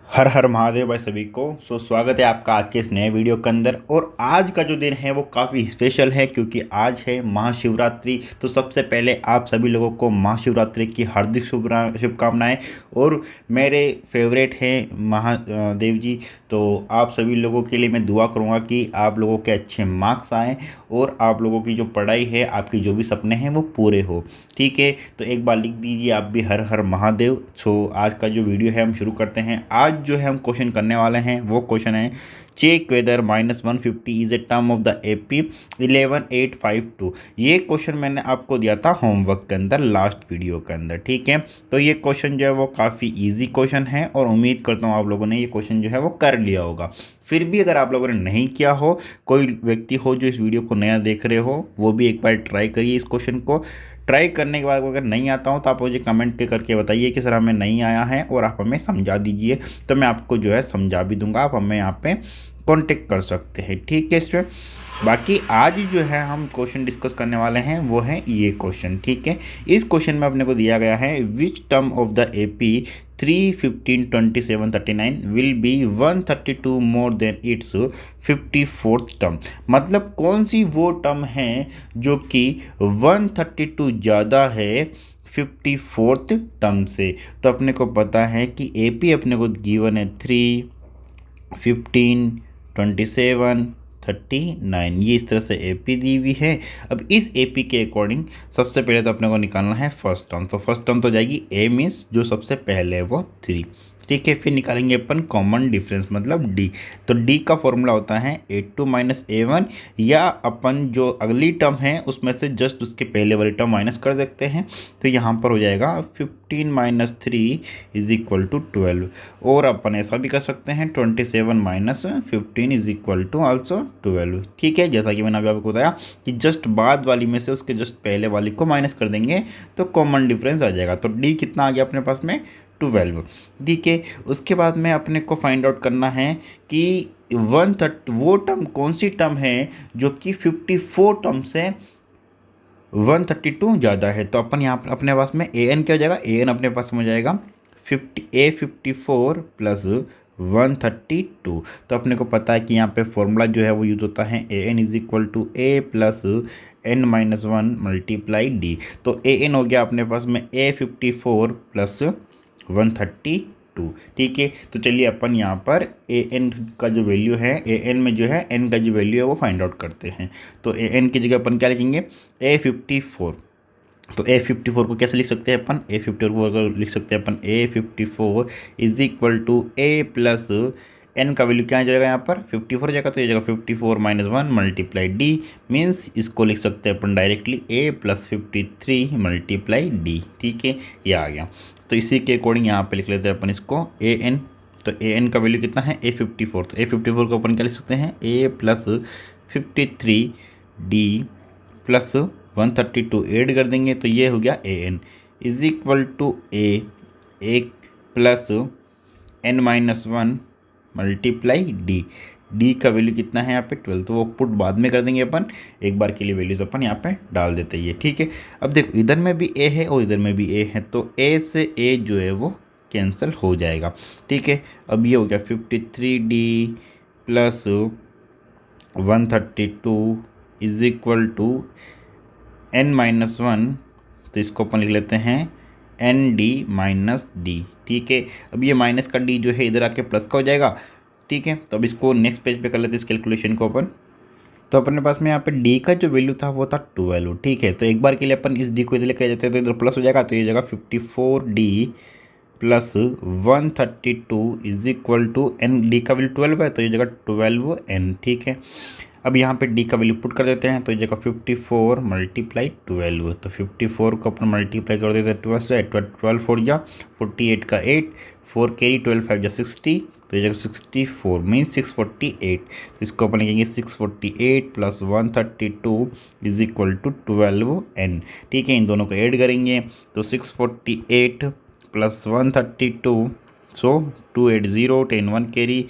हर हर महादेव भाई सभी को। स्वागत है आपका आज के इस नए वीडियो के अंदर। और आज का जो दिन है वो काफ़ी स्पेशल है क्योंकि आज है महाशिवरात्रि। तो सबसे पहले आप सभी लोगों को महाशिवरात्रि की हार्दिक शुभकामनाएं। और मेरे फेवरेट हैं महादेव जी, तो आप सभी लोगों के लिए मैं दुआ करूँगा कि आप लोगों के अच्छे मार्क्स आएँ और आप लोगों की जो पढ़ाई है, आपकी जो भी सपने हैं वो पूरे हो। ठीक है, तो एक बार लिख दीजिए आप भी हर हर महादेव। आज का जो वीडियो है हम शुरू करते हैं। आज जो है हम क्वेश्चन करने वाले हैं वो क्वेश्चन है, check whether -150 is a term of the AP 11852। ये क्वेश्चन मैंने आपको दिया था होमवर्क के अंदर, लास्ट वीडियो के अंदर। ठीक है, तो ये क्वेश्चन जो है वो काफ़ी इजी क्वेश्चन है और उम्मीद करता हूँ आप लोगों ने ये क्वेश्चन जो है वो कर लिया होगा। फिर भी अगर आप लोगों ने नहीं किया हो, कोई व्यक्ति हो जो इस वीडियो को नया देख रहे हो, वो भी एक बार ट्राई करिए इस क्वेश्चन को। ट्राई करने के बाद अगर नहीं आता हो तो आप मुझे कमेंट करके बताइए कि सर हमें नहीं आया है और आप हमें समझा दीजिए, तो मैं आपको जो है समझा भी दूंगा। आप हमें यहाँ पे कांटेक्ट कर सकते हैं। ठीक है स्टूडेंट, बाकी आज जो है हम क्वेश्चन डिस्कस करने वाले हैं वो है ये क्वेश्चन। ठीक है, इस क्वेश्चन में अपने को दिया गया है, which term of the AP 3, 15, 27, 39 will be 132 more than it's 54th term. मतलब कौन सी वो टर्म है जो कि 132 ज़्यादा है 54th टर्म से। तो अपने को पता है कि AP अपने को गिवन है 3, 15, 27, 39। ये इस तरह से AP दी हुई है। अब इस AP के अकॉर्डिंग सबसे पहले तो अपने को निकालना है फर्स्ट टर्म। तो फर्स्ट टर्म तो जाएगी A मीन्स जो सबसे पहले है वो 3। ठीक है, फिर निकालेंगे अपन कॉमन डिफरेंस मतलब D। तो D का फॉर्मूला होता है A2 - A1, या अपन जो अगली टर्म है उसमें से जस्ट उसके पहले वाली टर्म माइनस कर सकते हैं। तो यहाँ पर हो जाएगा 15 - 3 = 12। और अपन ऐसा भी कर सकते हैं 27 - 15 = आल्सो 12। ठीक है, जैसा कि मैंने अभी आपको बताया कि जस्ट बाद वाली में से उसके जस्ट पहले वाली को माइनस कर देंगे तो कॉमन डिफरेंस आ जाएगा। तो D कितना आ गया अपने पास में 12। ठीक है, उसके बाद में अपने को फाइंड आउट करना है कि 130 वो टर्म कौन सी टर्म है जो कि 54 टर्म से 132 ज़्यादा है। तो अपन यहाँ पर अपने पास में AN क्या हो जाएगा, AN अपने पास में हो जाएगा A54 + 132। तो अपने को पता है कि यहाँ पे फॉर्मूला जो है वो यूज होता है AN = A + n-1 × D। तो AN हो गया अपने पास में A54 + 132। ठीक है, तो चलिए अपन यहाँ पर AN का जो वैल्यू है, AN में जो है N का जो वैल्यू है वो फाइंड आउट करते हैं। तो AN की जगह अपन क्या लिखेंगे, A54। तो A54 को कैसे लिख सकते हैं अपन, A54 को अगर लिख सकते हैं अपन A54 = A + n का वैल्यू क्या आ जाएगा, यहाँ पर 54 हो जाएगा। तो ये जगह 54 - 1 × D मीन्स इसको लिख सकते हैं अपन डायरेक्टली A + 53 × D। ठीक है, ये आ गया। तो इसी के अकॉर्डिंग यहाँ पे लिख लेते हैं अपन इसको AN। तो AN का वैल्यू कितना है A54। तो A54 को अपन क्या लिख सकते हैं A + 53 D + 132 ऐड कर देंगे तो ये हो गया AN = A 1 + n-1 × D। D का वैल्यू कितना है यहाँ पे 12। तो वो पुट बाद में कर देंगे अपन, एक बार के लिए वैल्यूज अपन यहाँ पे डाल देते हैं। ठीक है, अब देखो इधर में भी A है और इधर में भी A है, तो A से A जो है वो कैंसिल हो जाएगा। ठीक है, अब ये हो गया 53D + 132 = n-1। तो इसको अपन लिख लेते हैं ND - D। ठीक है, अब ये माइनस का D जो है इधर आके प्लस का हो जाएगा। ठीक है, तो अब इसको नेक्स्ट पेज पे कर लेते हैं इस कैलकुलेशन को अपन। तो अपने पास में यहाँ पे D का जो वैल्यू था वो था 12। ठीक है, तो एक बार के लिए अपन इस D को इधर लेकर जाते हैं तो इधर प्लस हो जाएगा। तो ये जगह 54D + 132 = n। D का वैल्यू 12 है तो ये जगह 12n। ठीक है, अब यहाँ पे D का वैल्यू पुट कर देते हैं। तो ये जगह 54 × 12। तो 54 को अपन मल्टीप्लाई कर देते हैं 12 से। 12 4 जा 48 का 8, 4 कैरी 12 5 जा 60। तो ये जगह 64 मीन्स 648। तो इसको अपन लिखेंगे 648 + 132 = 12n। ठीक है, इन दोनों को ऐड करेंगे तो 648 + 132, सो 280, 10 1 कैरी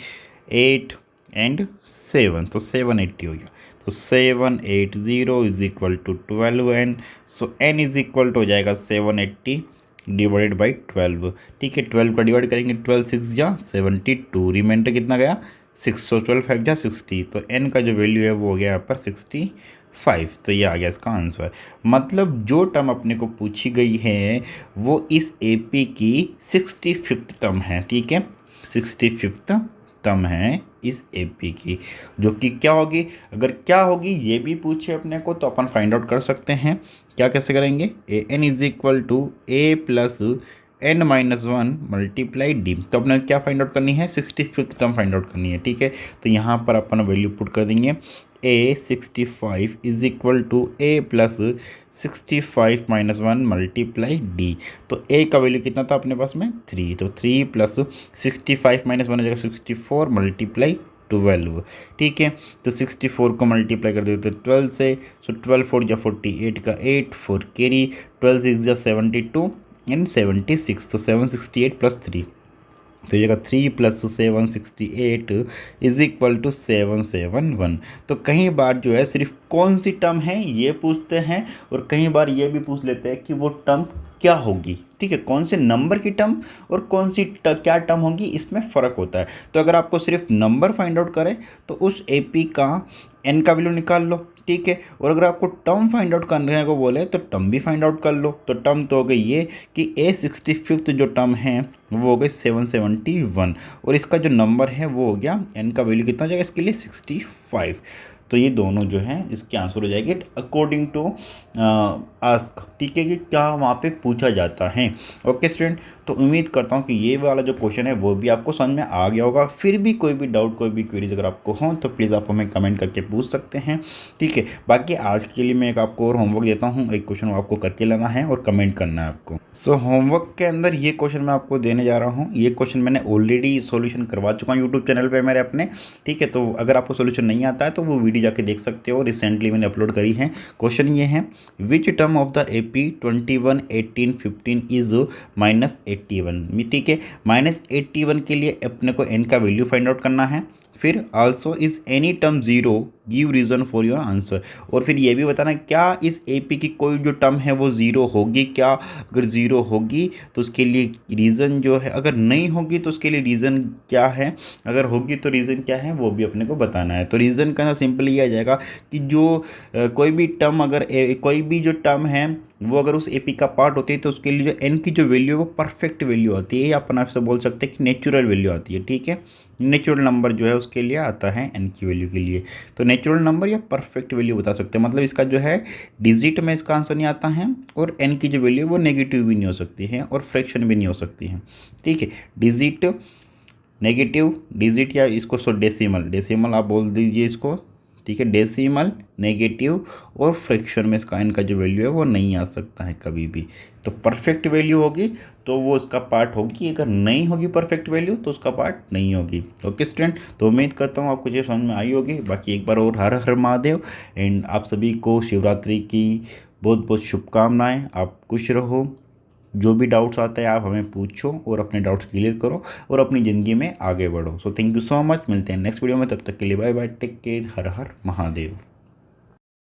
8 एंड 7, तो 780 हो गया। तो 780 = 12n। सो n = हो जाएगा 780 डिवाइडेड बाई 12। ठीक है, 12 का डिवाइड करेंगे, 12 6 जा 72, रिमाइंडर कितना गया 612 5 जा 60, तो n का जो वैल्यू है वो हो गया यहाँ पर 65। तो ये आ गया इसका आंसर। मतलब जो टर्म अपने को पूछी गई है वो इस AP की 65th टर्म है। ठीक है, 65th टर्म है इस AP की, जो कि क्या होगी, अगर क्या होगी ये भी पूछे अपने को तो अपन फाइंड आउट कर सकते हैं। क्या कैसे करेंगे, AN is equal to A plus n-1 multiply D. तो अपने क्या फाइंड आउट करनी है, 65th टर्म फाइंड आउट करनी है। ठीक है, तो यहाँ पर अपन वैल्यू पुट कर देंगे, A65 is equal to A plus 65-1 multiply D. तो A का वैल्यू कितना था अपने पास में 3, तो 3 प्लस 65-1 हो जाएगा 64 मल्टीप्लाई 12। ठीक है, तो 64 को मल्टीप्लाई कर देते 12 से, सो 12 4 जा 48 का 8 4 कैरी, 12 6 जा 72 एंड 76, तो 768 प्लस 3, तो ये 3 प्लस 768 इज इक्वल टू 771। तो कई बार जो है सिर्फ कौन सी टर्म है ये पूछते हैं, और कई बार ये भी पूछ लेते हैं कि वो टर्म क्या होगी। ठीक है, कौन से नंबर की टर्म और कौन सी क्या टर्म होगी, इसमें फ़र्क होता है। तो अगर आपको सिर्फ नंबर फाइंड आउट करे तो उस AP का n का वैल्यू निकाल लो। ठीक है, और अगर आपको टर्म फाइंड आउट करने को बोले तो टर्म भी फाइंड आउट कर लो। तो टर्म तो हो गई ये कि A65 जो टर्म है वो हो गई 771, और इसका जो नंबर है वो हो गया n का वैल्यू कितना हो जाएगा इसके लिए 65। तो ये दोनों जो हैं इसके आंसर हो जाएंगे अकॉर्डिंग टू आस्क। ठीक है, कि क्या वहाँ पे पूछा जाता है। ओके स्टूडेंट, तो उम्मीद करता हूँ कि ये वाला जो क्वेश्चन है वो भी आपको समझ में आ गया होगा। फिर भी कोई भी डाउट, कोई भी क्वेरीज अगर आपको हो तो प्लीज़ आप हमें कमेंट करके पूछ सकते हैं। ठीक है, बाकी आज के लिए मैं एक आपको और होमवर्क देता हूँ, एक क्वेश्चन आपको करके लाना है और कमेंट करना है आपको। सो होमवर्क के अंदर ये क्वेश्चन मैं आपको देने जा रहा हूँ। ये क्वेश्चन मैंने ऑलरेडी सॉल्यूशन करवा चुका हूँ यूट्यूब चैनल पे मेरे अपने। ठीक है, तो अगर आपको सॉल्यूशन नहीं आता है तो वो वीडियो जाके देख सकते हो, रिसेंटली मैंने अपलोड करी है। क्वेश्चन ये है, which term of the AP 21 18 15 is -81। ठीक है, -81 के लिए अपने को n का वैल्यू फाइंड आउट करना है। फिर also is any term zero give reason for your answer, और फिर ये भी बताना क्या इस AP की कोई जो टर्म है वो ज़ीरो होगी क्या। अगर ज़ीरो होगी तो उसके लिए रीज़न जो है, अगर नहीं होगी तो उसके लिए रीज़न क्या है, अगर होगी तो रीज़न क्या है वो भी अपने को बताना है। तो रीज़न का ना सिंपली ये आ जाएगा कि जो कोई भी टर्म, अगर कोई भी जो टर्म है वो अगर उस AP का पार्ट होती है तो उसके लिए जो n की जो वैल्यू है वो परफेक्ट वैल्यू आती है, या अपन आपसे बोल सकते हैं कि नेचुरल वैल्यू आती है। ठीक है, नेचुरल नंबर जो है उसके लिए आता है n की वैल्यू के लिए, तो नेचुरल नंबर या परफेक्ट वैल्यू बता सकते हैं। मतलब इसका जो है डिजिट में इसका आंसर नहीं आता है, और n की जो वैल्यू है वो नेगेटिव भी नहीं हो सकती है और फ्रैक्शन भी नहीं हो सकती है। ठीक है, डिजिट, नेगेटिव डिजिट, या इसको सो डेसिमल आप बोल दीजिए इसको। ठीक है, डेसिमल, नेगेटिव और फ्रैक्शन में इसका n का जो वैल्यू है वो नहीं आ सकता है कभी भी। तो परफेक्ट वैल्यू होगी तो वो उसका पार्ट होगी, अगर नहीं होगी परफेक्ट वैल्यू तो उसका पार्ट नहीं होगी। ओके स्टूडेंट, तो उम्मीद करता हूँ आपको ये समझ में आई होगी। बाकी एक बार और हर हर महादेव, एंड आप सभी को शिवरात्रि की बहुत बहुत शुभकामनाएं। आप खुश रहो, जो भी डाउट्स आते हैं आप हमें पूछो और अपने डाउट्स क्लियर करो और अपनी ज़िंदगी में आगे बढ़ो। So thank you so much, मिलते हैं नेक्स्ट वीडियो में, तब तक के लिए बाय बाय, टेक केयर, हर हर महादेव।